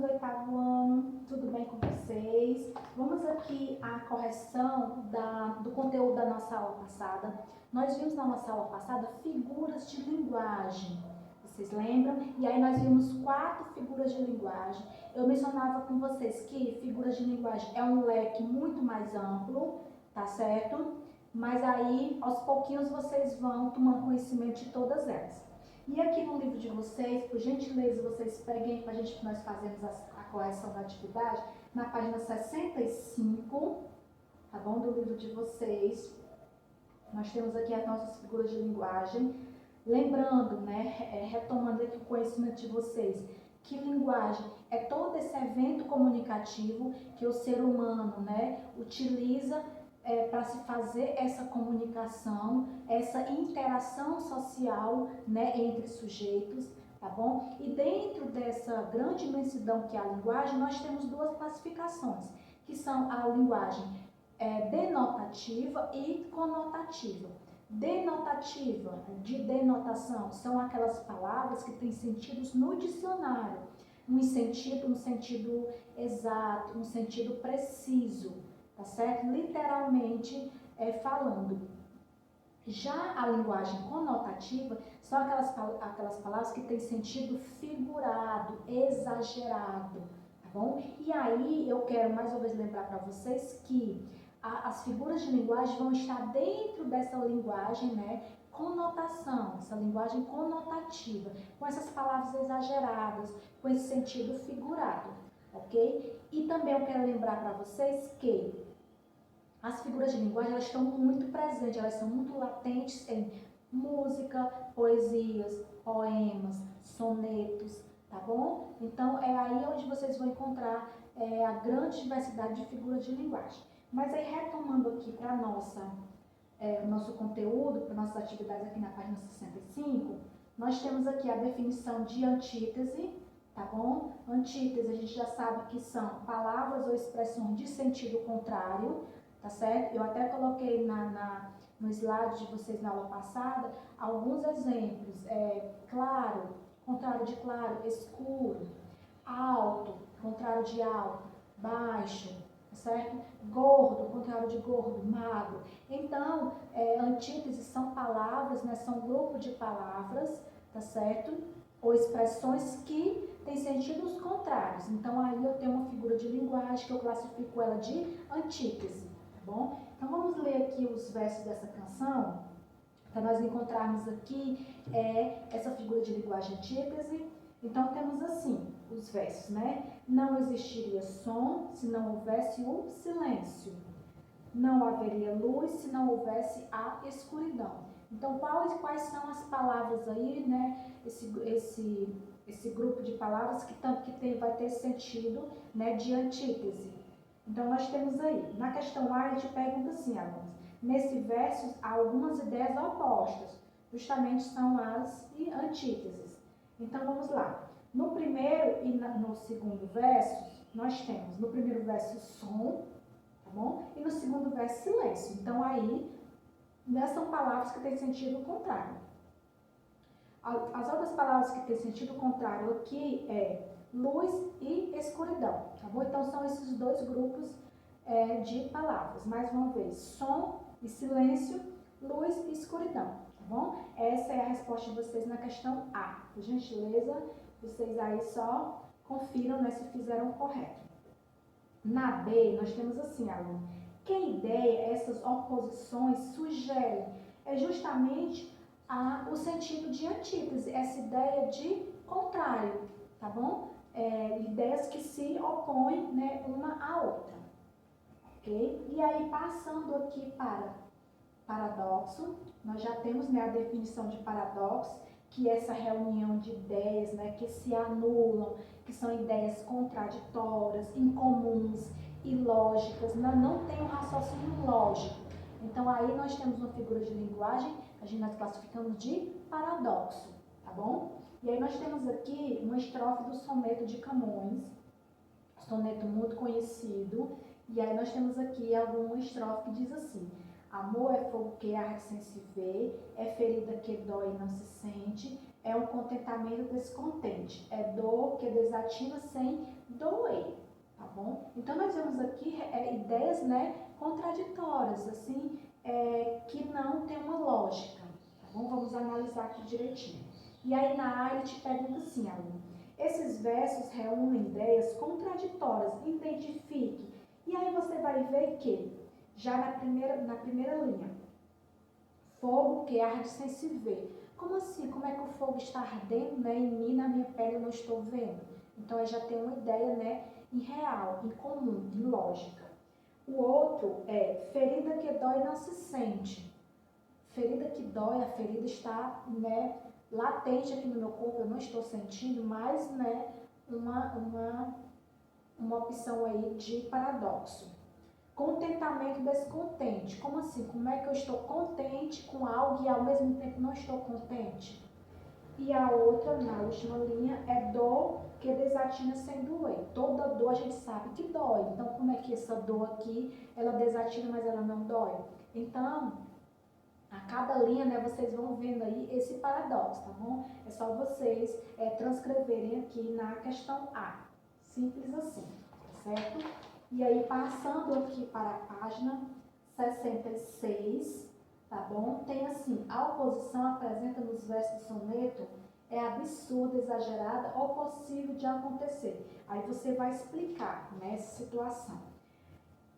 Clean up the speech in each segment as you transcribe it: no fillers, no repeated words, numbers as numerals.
do 8º ano, tudo bem com vocês? Vamos aqui à correção do conteúdo da nossa aula passada. Nós vimos na nossa aula passada figuras de linguagem, vocês lembram? E aí nós vimos 4 figuras de linguagem. Eu mencionava com vocês que figuras de linguagem é um leque muito mais amplo, tá certo? Mas aí, aos pouquinhos, vocês vão tomando conhecimento de todas elas. E aqui no livro de vocês, por gentileza, vocês peguem para nós fazermos a correção da atividade, na página 65, tá bom? Do livro de vocês. Nós temos aqui as nossas figuras de linguagem. Lembrando, né, retomando aqui o conhecimento de vocês, que linguagem é todo esse evento comunicativo que o ser humano, né, utiliza para se fazer essa comunicação, essa interação social, né, entre sujeitos, tá bom? E dentro dessa grande imensidão que é a linguagem, nós temos 2 classificações, que são a linguagem denotativa e conotativa. Denotativa, de denotação, são aquelas palavras que têm sentidos no dicionário, um sentido exato, um sentido preciso, tá certo? Literalmente falando. Já a linguagem conotativa são aquelas palavras que têm sentido figurado, exagerado, tá bom? E aí eu quero mais uma vez lembrar para vocês que as figuras de linguagem vão estar dentro dessa linguagem, né? Conotação, essa linguagem conotativa, com essas palavras exageradas, com esse sentido figurado, ok? E também eu quero lembrar para vocês que as figuras de linguagem, elas estão muito presentes, elas são muito latentes em música, poesias, poemas, sonetos, tá bom? Então, é aí onde vocês vão encontrar a grande diversidade de figuras de linguagem. Mas aí, retomando aqui para o nosso conteúdo, para nossas atividades aqui na página 65, nós temos aqui a definição de antítese, tá bom? Antítese, a gente já sabe que são palavras ou expressões de sentido contrário, tá certo? Eu até coloquei no slide de vocês na aula passada alguns exemplos. Claro, contrário de claro, escuro, alto, contrário de alto, baixo, tá certo? Gordo, contrário de gordo, magro. Então, antíteses são palavras, né? São grupo de palavras, tá certo? Ou expressões que têm sentidos contrários. Então, aí eu tenho uma figura de linguagem que eu classifico ela de antítese. Bom, então vamos ler aqui os versos dessa canção, para nós encontrarmos aqui essa figura de linguagem antítese. Então temos assim, os versos, né? Não existiria som se não houvesse o silêncio. Não haveria luz se não houvesse a escuridão. Então quais são as palavras aí, né? Esse grupo de palavras que vai ter sentido, né, de antítese. Então, nós temos aí, na questão A, a gente pergunta assim, alunos, nesse verso há algumas ideias opostas, justamente são as antíteses. Então, vamos lá. No primeiro e no segundo verso, nós temos, no primeiro verso, som, tá bom? E no segundo verso, silêncio. Então, aí, são palavras que têm sentido contrário. As outras palavras que têm sentido contrário aqui luz e escuridão, tá bom? Então, são esses 2 grupos de palavras. Mais uma vez, som e silêncio, luz e escuridão, tá bom? Essa é a resposta de vocês na questão A. Por gentileza, vocês aí só confiram, né, se fizeram correto. Na B, nós temos assim, aluno, que ideia essas oposições sugerem? É justamente o sentido de antítese, essa ideia de contrário, tá bom? Ideias que se opõem, né, uma à outra, ok? E aí, passando aqui para paradoxo, nós já temos, né, a definição de paradoxo, que é essa reunião de ideias, né, que se anulam, que são ideias contraditórias, incomuns, ilógicas, não tem um raciocínio lógico. Então, aí nós temos uma figura de linguagem, nós classificamos de paradoxo, tá bom? E aí nós temos aqui uma estrofe do soneto de Camões, soneto muito conhecido, e aí nós temos aqui alguma estrofe que diz assim: amor é fogo que arde sem se ver, é ferida que dói e não se sente, é um contentamento descontente. É dor que desatina sem doer, tá bom? Então, nós vemos aqui ideias, né, contraditórias, assim, que não tem uma lógica, tá bom? Vamos analisar aqui direitinho. E aí, na A, ele te pergunta assim, aluno, esses versos reúnem ideias contraditórias, identifique. E aí você vai ver que, já na primeira linha, fogo que arde sem se ver. Como assim? Como é que o fogo está ardendo, né, em mim, na minha pele, eu não estou vendo? Então, aí já tem uma ideia, né, irreal, incomum, ilógica. O outro é ferida que dói não se sente. Ferida que dói, a ferida está, né, latente aqui no meu corpo, eu não estou sentindo, mas, né, uma opção aí de paradoxo. Contentamento descontente. Como assim? Como é que eu estou contente com algo e ao mesmo tempo não estou contente? E a outra, na última linha, é dor que desatina sem doer. Toda dor a gente sabe que dói. Então, como é que essa dor aqui, ela desatina, mas ela não dói? Então, a cada linha, né, vocês vão vendo aí esse paradoxo, tá bom? É só vocês transcreverem aqui na questão A. Simples assim, certo? E aí, passando aqui para a página 66, tá bom? Tem assim, a oposição apresenta nos versos do soneto é absurda, exagerada ou possível de acontecer. Aí você vai explicar, né, essa situação.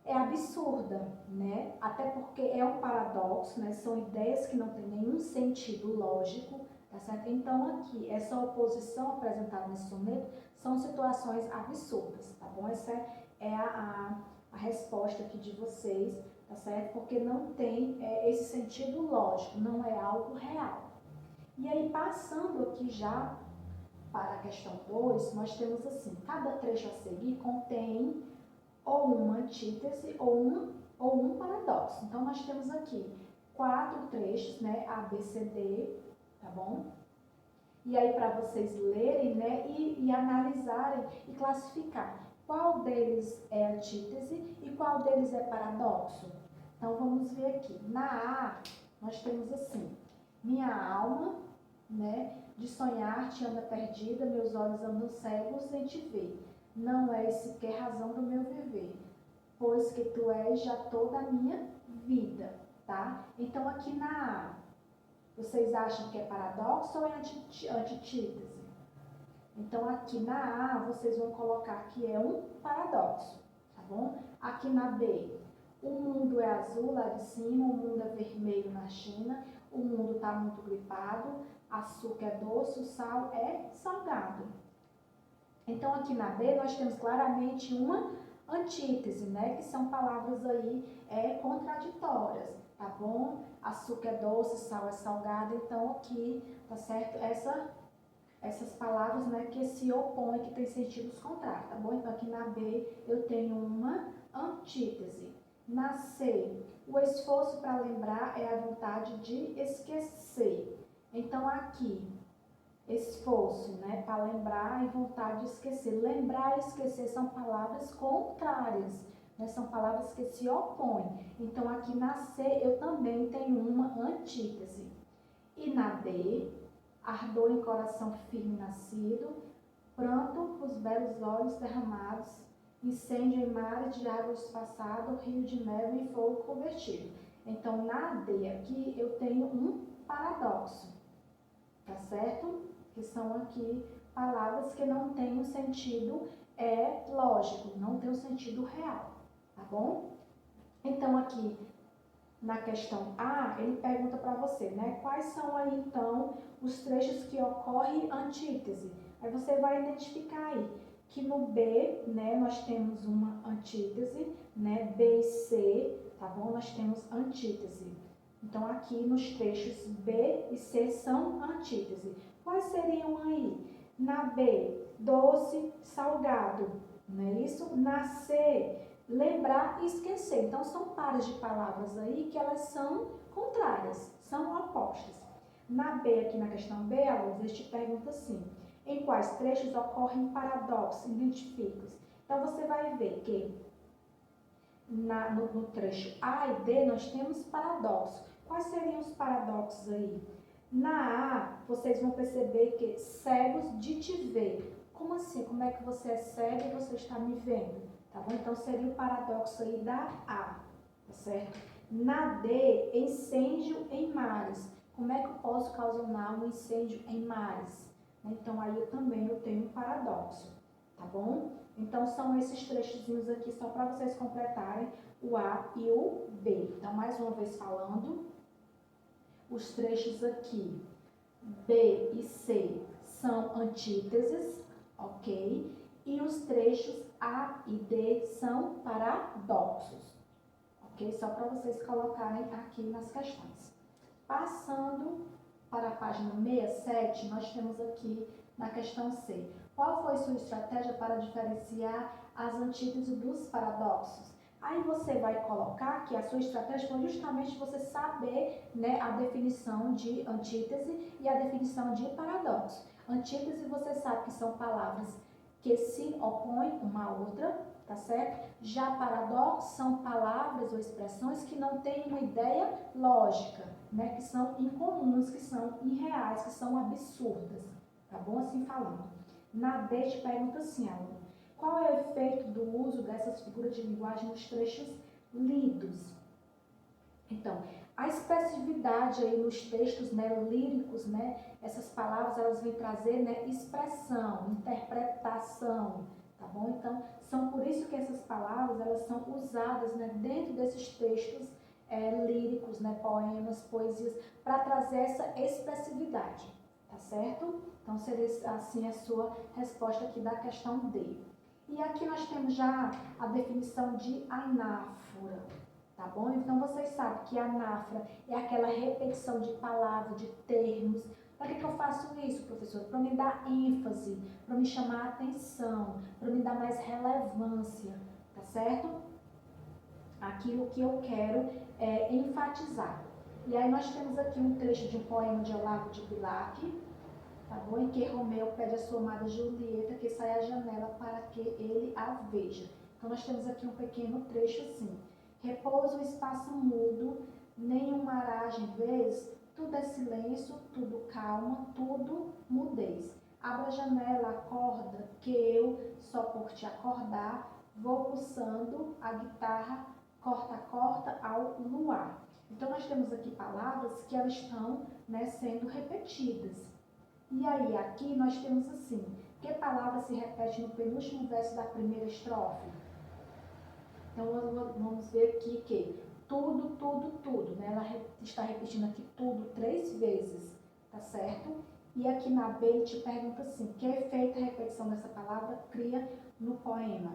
É absurda, né? Até porque é um paradoxo, né? São ideias que não têm nenhum sentido lógico, tá certo? Então, aqui, essa oposição apresentada nesse soneto são situações absurdas, tá bom? Essa é a resposta aqui de vocês, tá certo? Porque não tem esse sentido lógico, não é algo real. E aí, passando aqui já para a questão 2, nós temos assim, cada trecho a seguir contém ou uma antítese ou um paradoxo. Então, nós temos aqui 4 trechos, né, A, B, C, D, tá bom? E aí, para vocês lerem, né, e analisarem e classificar qual deles é antítese e qual deles é paradoxo. Então, vamos ver aqui. Na A, nós temos assim, minha alma, né, de sonhar te anda perdida, meus olhos andam cegos em te ver. Não és sequer razão do meu viver, pois que tu és já toda a minha vida, tá? Então, aqui na A, vocês acham que é paradoxo ou é antítese? Então, aqui na A, vocês vão colocar que é um paradoxo, tá bom? Aqui na B, o mundo é azul lá de cima, o mundo é vermelho na China, o mundo está muito gripado, açúcar é doce, o sal é salgado. Então, aqui na B, nós temos claramente uma antítese, né? Que são palavras aí contraditórias, tá bom? Açúcar é doce, sal é salgado. Então, aqui, tá certo? Essas palavras, né, que se opõem, que têm sentidos contrários, tá bom? Então, aqui na B, eu tenho uma antítese. Na C, o esforço para lembrar é a vontade de esquecer. Então, aqui, esforço, né, para lembrar e vontade de esquecer. Lembrar e esquecer são palavras contrárias, né, são palavras que se opõem. Então, aqui na C, eu também tenho uma antítese. E na D, ardor em coração firme nascido, pranto os belos olhos derramados, incêndio em mares de águas passado, rio de neve em fogo convertido. Então, na D aqui, eu tenho um paradoxo, tá certo? Que são aqui palavras que não têm um sentido lógico, não tem um sentido real, tá bom? Então, aqui na questão A, ele pergunta para você, né? Quais são aí, então, os trechos que ocorre antítese? Aí você vai identificar aí que no B, né, nós temos uma antítese, né? B e C, tá bom? Nós temos antítese. Então, aqui nos trechos B e C são antítese. Quais seriam aí? Na B, doce, salgado, não é isso? Na C, lembrar e esquecer. Então, são pares de palavras aí que elas são contrárias, são opostas. Na B, aqui na questão B, eles te perguntam assim, em quais trechos ocorrem paradoxos identificados? Então, você vai ver que no trecho A e D nós temos paradoxos. Quais seriam os paradoxos aí? Na A, vocês vão perceber que cegos de te ver. Como assim? Como é que você é cego e você está me vendo? Tá bom? Então, seria o paradoxo aí da A, tá certo? Na D, incêndio em mares. Como é que eu posso causar um incêndio em mares? Então, aí eu tenho um paradoxo, tá bom? Então, são esses trechozinhos aqui só para vocês completarem o A e o B. Então, mais uma vez falando, os trechos aqui, B e C, são antíteses, ok? E os trechos A e D são paradoxos, ok? Só para vocês colocarem aqui nas questões. Passando para a página 67, nós temos aqui na questão C. Qual foi sua estratégia para diferenciar as antíteses dos paradoxos? Aí você vai colocar que a sua estratégia foi justamente você saber, né, a definição de antítese e a definição de paradoxo. Antítese você sabe que são palavras que se opõem uma à outra, tá certo? Já paradoxo são palavras ou expressões que não têm uma ideia lógica, né? Que são incomuns, que são irreais, que são absurdas, tá bom? Assim falando. Na D te pergunta assim, aluno, qual é o efeito do uso dessas figuras de linguagem nos trechos lidos? Então, a expressividade aí nos textos, né, líricos, né, essas palavras elas vêm trazer, né, expressão, interpretação, tá bom? Então, são por isso que essas palavras elas são usadas, né, dentro desses textos líricos, né, poemas, poesias, para trazer essa expressividade, tá certo? Então, seria assim a sua resposta aqui da questão D. E aqui nós temos já a definição de anáfora, tá bom? Então, vocês sabem que a anáfora é aquela repetição de palavras, de termos. Para que eu faço isso, professor? Para me dar ênfase, para me chamar a atenção, para me dar mais relevância, tá certo? Aquilo que eu quero enfatizar. E aí nós temos aqui um trecho de um poema de Olavo de Bilac, tá bom? Em que Romeu pede a sua amada Julieta que saia à janela para que ele a veja. Então nós temos aqui um pequeno trecho assim. Repouso o espaço mudo, nenhuma aragem vês, tudo é silêncio, tudo calma, tudo mudez. Abra a janela, acorda, que eu, só por te acordar, vou pulsando a guitarra, corta, corta ao luar. Então nós temos aqui palavras que elas estão, né, sendo repetidas. E aí, aqui nós temos assim, que palavra se repete no penúltimo verso da primeira estrofe? Então, vamos ver aqui que tudo, tudo, tudo, né? Ela está repetindo aqui tudo 3 vezes, tá certo? E aqui na B, ele te pergunta assim, que efeito a repetição dessa palavra cria no poema?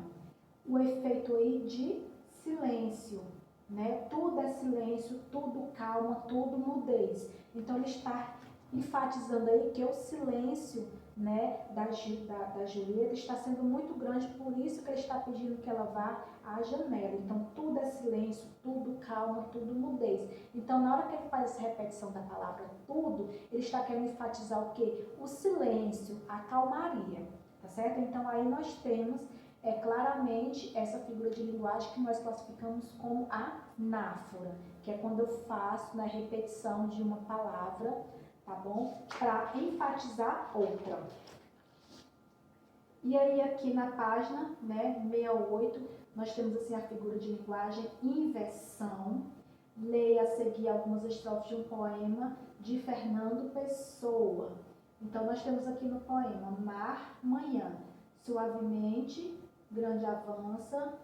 O efeito aí de silêncio, né? Tudo é silêncio, tudo calma, tudo mudez. Então, ele está enfatizando aí que o silêncio, né, da Julieta está sendo muito grande, por isso que ele está pedindo que ela vá à janela. Então, tudo é silêncio, tudo calma, tudo mudez. Então, na hora que ele faz essa repetição da palavra tudo, ele está querendo enfatizar o quê? O silêncio, a calmaria, tá certo? Então, aí nós temos claramente essa figura de linguagem que nós classificamos como anáfora, que é quando eu faço na repetição de uma palavra, tá bom? Para enfatizar outra. E aí aqui na página, né, 68, nós temos assim a figura de linguagem inversão. Leia a seguir algumas estrofes de um poema de Fernando Pessoa. Então nós temos aqui no poema Mar, manhã, suavemente, grande avança,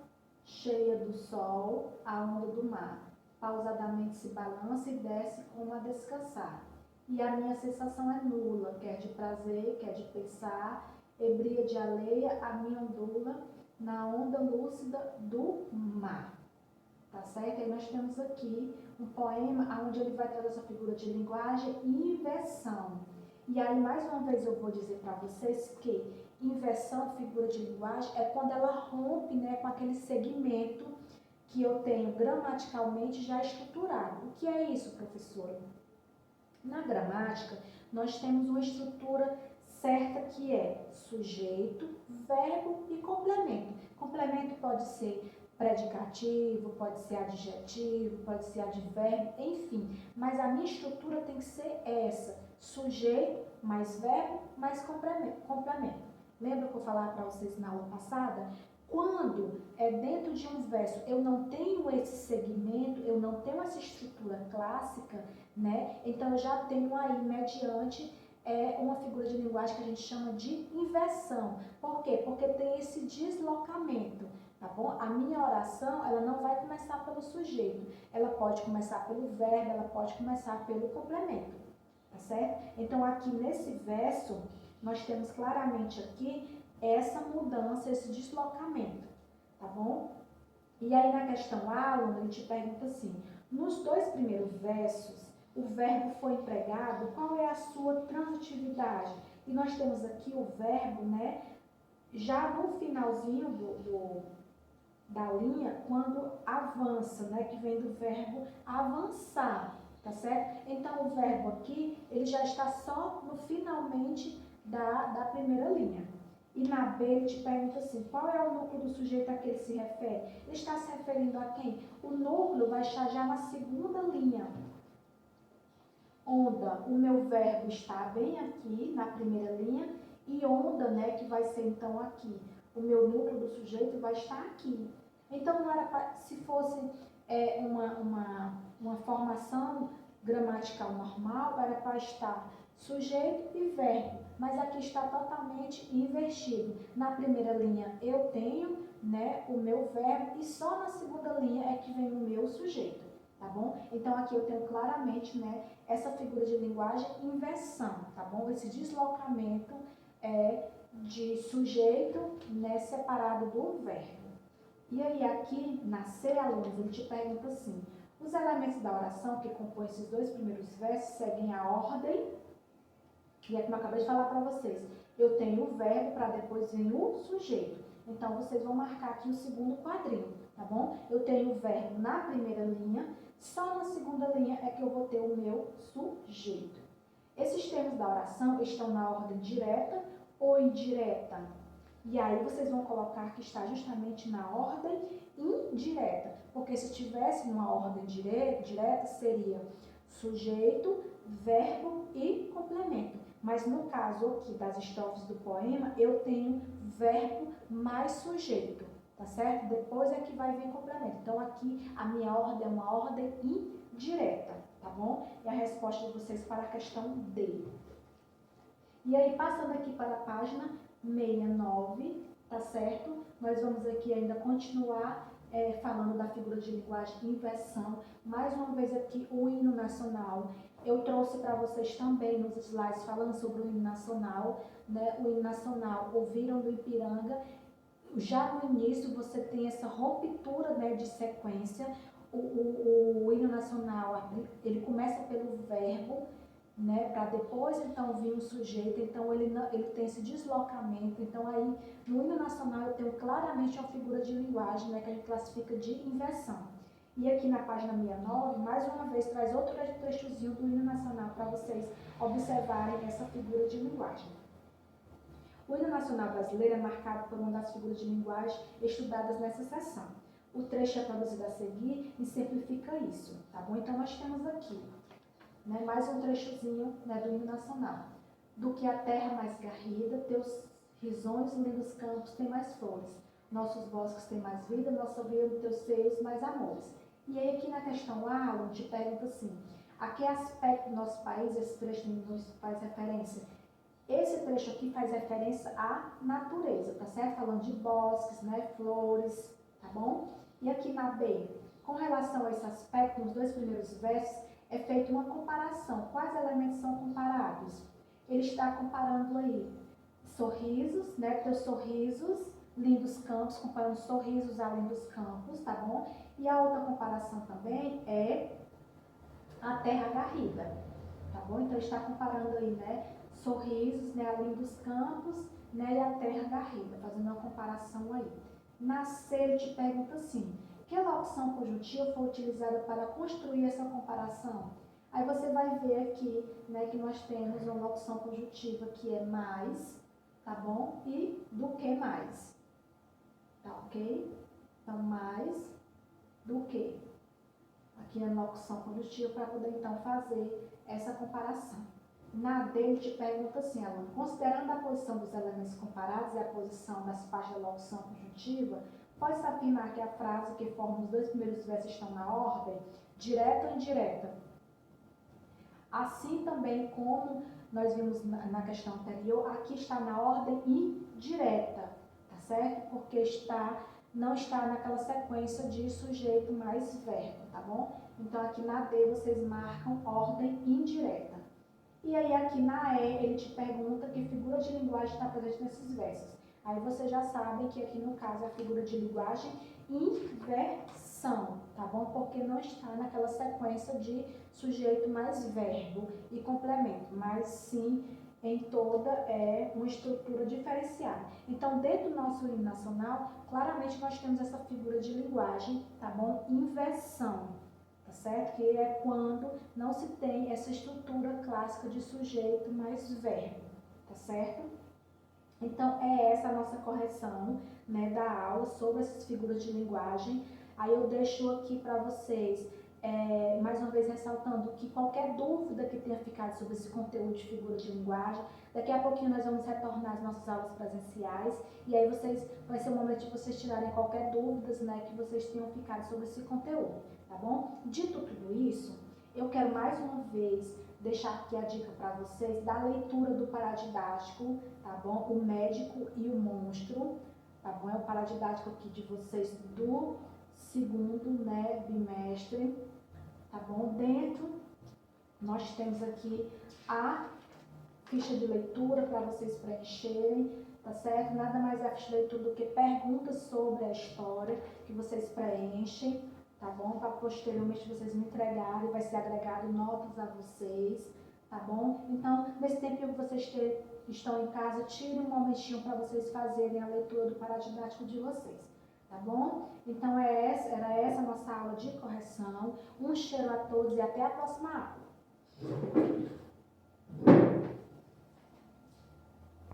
cheia do sol, a onda do mar, pausadamente se balança e desce como a descansar. E a minha sensação é nula, quer de prazer, quer de pensar, ebria de alheia, a minha ondula na onda lúcida do mar. Tá certo? Aí nós temos aqui um poema onde ele vai trazer essa figura de linguagem e inversão. E aí, mais uma vez, eu vou dizer para vocês que inversão, figura de linguagem, é quando ela rompe, né, com aquele segmento que eu tenho gramaticalmente já estruturado. O que é isso, professora? Na gramática, nós temos uma estrutura certa que é sujeito, verbo e complemento. Complemento pode ser predicativo, pode ser adjetivo, pode ser advérbio, enfim. Mas a minha estrutura tem que ser essa: sujeito, mais verbo, mais complemento. Lembra que eu falava para vocês na aula passada? Quando é dentro de um verso eu não tenho esse segmento, eu não tenho essa estrutura clássica, né? Então eu já tenho aí, mediante uma figura de linguagem que a gente chama de inversão. Por quê? Porque tem esse deslocamento, tá bom? A minha oração, ela não vai começar pelo sujeito, ela pode começar pelo verbo, ela pode começar pelo complemento, tá certo? Então aqui nesse verso, nós temos claramente aqui essa mudança, esse deslocamento, tá bom? E aí na questão A, aluna, ele te pergunta assim: nos dois primeiros versos, o verbo foi empregado, qual é a sua transitividade? E nós temos aqui o verbo, né, já no finalzinho da linha, quando avança, né, que vem do verbo avançar, tá certo? Então o verbo aqui, ele já está só no finalmente da primeira linha. E na B ele te pergunta assim: qual é o núcleo do sujeito a que ele se refere? Ele está se referindo a quem? O núcleo vai estar já na segunda linha. Onda, o meu verbo está bem aqui na primeira linha, e onda, né, que vai ser então aqui. O meu núcleo do sujeito vai estar aqui. Então não era pra, se fosse uma formação gramatical normal, era para estar sujeito e verbo, mas aqui está totalmente invertido. Na primeira linha eu tenho, né, o meu verbo, e só na segunda linha é que vem o meu sujeito, tá bom? Então aqui eu tenho claramente, né, essa figura de linguagem inversão, tá bom? Esse deslocamento de sujeito, né, separado do verbo. E aí aqui na C, alunos, ele te pergunta assim: os elementos da oração que compõem esses dois primeiros versos seguem a ordem. E é como eu acabei de falar para vocês, eu tenho o verbo para depois vir o sujeito. Então, vocês vão marcar aqui o segundo quadrinho, tá bom? Eu tenho o verbo na primeira linha, só na segunda linha é que eu vou ter o meu sujeito. Esses termos da oração estão na ordem direta ou indireta? E aí vocês vão colocar que está justamente na ordem indireta, porque se tivesse uma ordem direta seria sujeito, verbo e complemento. Mas no caso aqui das estrofes do poema, eu tenho verbo mais sujeito, tá certo? Depois é que vai vir complemento. Então aqui a minha ordem é uma ordem indireta, tá bom? E a resposta de vocês para a questão D. E aí, passando aqui para a página 69, tá certo? Nós vamos aqui ainda continuar falando da figura de linguagem inversão. Mais uma vez aqui o hino nacional. Eu trouxe para vocês também nos slides falando sobre o hino nacional, né? O hino nacional, ouviram do Ipiranga. Já no início você tem essa ruptura, né, de sequência. O hino nacional, ele começa pelo verbo, né, para depois então vir o sujeito, então ele tem esse deslocamento. Então aí no hino nacional eu tenho claramente uma figura de linguagem, né, que a gente classifica de inversão. E aqui na página 69, mais uma vez, traz outro trechozinho do hino nacional para vocês observarem essa figura de linguagem. O hino nacional brasileiro é marcado por uma das figuras de linguagem estudadas nessa seção. O trecho é produzido a seguir e simplifica isso, tá bom? Então nós temos aqui, né, mais um trechozinho, né, do hino nacional. Do que a terra mais garrida, teus risonhos lindos campos têm mais flores. Nossos bosques têm mais vida, nossa vida dos teus seios mais amores. E aí aqui na questão A, aluno, te pergunta assim: a que aspecto do nosso país esse trecho nos faz referência? Esse trecho aqui faz referência à natureza, tá certo? Falando de bosques, né, flores, tá bom? E aqui na B, com relação a esse aspecto, nos dois primeiros versos, é feita uma comparação. Quais elementos são comparados? Ele está comparando aí sorrisos, né, teus sorrisos, lindos campos, comparando sorrisos a lindos campos, tá bom? E a outra comparação também é a terra garrida, tá bom? Então, está comparando aí, né, sorrisos, né, a lindos campos, né, e a terra garrida, fazendo uma comparação aí. Na C, ele te pergunta assim: que locução conjuntiva foi utilizada para construir essa comparação? Aí você vai ver aqui, né, que nós temos uma locução conjuntiva que é mais, tá bom? E do que mais, tá ok? Então, mais do que. Aqui na locução conjuntiva, para poder então fazer essa comparação. Na D, ele te pergunta assim, aluno, considerando a posição dos elementos comparados e a posição das partes da locução conjuntiva, pode-se afirmar que a frase que forma os dois primeiros versos estão na ordem, direta ou indireta? Assim também como nós vimos na questão anterior, aqui está na ordem indireta, tá certo? Porque não está naquela sequência de sujeito mais verbo, tá bom? Então aqui na D vocês marcam ordem indireta. E aí aqui na E ele te pergunta que figura de linguagem está presente nesses versos. Aí vocês já sabem que aqui no caso é a figura de linguagem inversão, tá bom? Porque não está naquela sequência de sujeito mais verbo e complemento, mas sim em toda uma estrutura diferenciada. Então, dentro do nosso hino nacional, claramente nós temos essa figura de linguagem, tá bom? Inversão, tá certo? Que é quando não se tem essa estrutura clássica de sujeito mais verbo, tá certo? Então, é essa a nossa correção, né, da aula sobre essas figuras de linguagem. Aí eu deixo aqui para vocês, mais uma vez ressaltando que qualquer dúvida que tenha ficado sobre esse conteúdo de figura de linguagem, daqui a pouquinho nós vamos retornar às nossas aulas presenciais, e aí vai ser o momento de vocês tirarem qualquer dúvida, né, que vocês tenham ficado sobre esse conteúdo, tá bom? Dito tudo isso, eu quero mais uma vez deixar aqui a dica para vocês da leitura do paradidático, tá bom? O Médico e o Monstro, tá bom? É o paradidático aqui de vocês do segundo, né, bimestre, tá bom? Dentro, nós temos aqui a ficha de leitura para vocês preencherem, tá certo? Nada mais é a ficha de leitura do que perguntas sobre a história que vocês preenchem, tá bom? Para posteriormente vocês me entregarem, vai ser agregado notas a vocês, tá bom? Então, nesse tempo que vocês estão em casa, tirem um momentinho para vocês fazerem a leitura do paradidático de vocês, tá bom? Então, era essa a nossa aula de correção. Um cheiro a todos e até a próxima aula.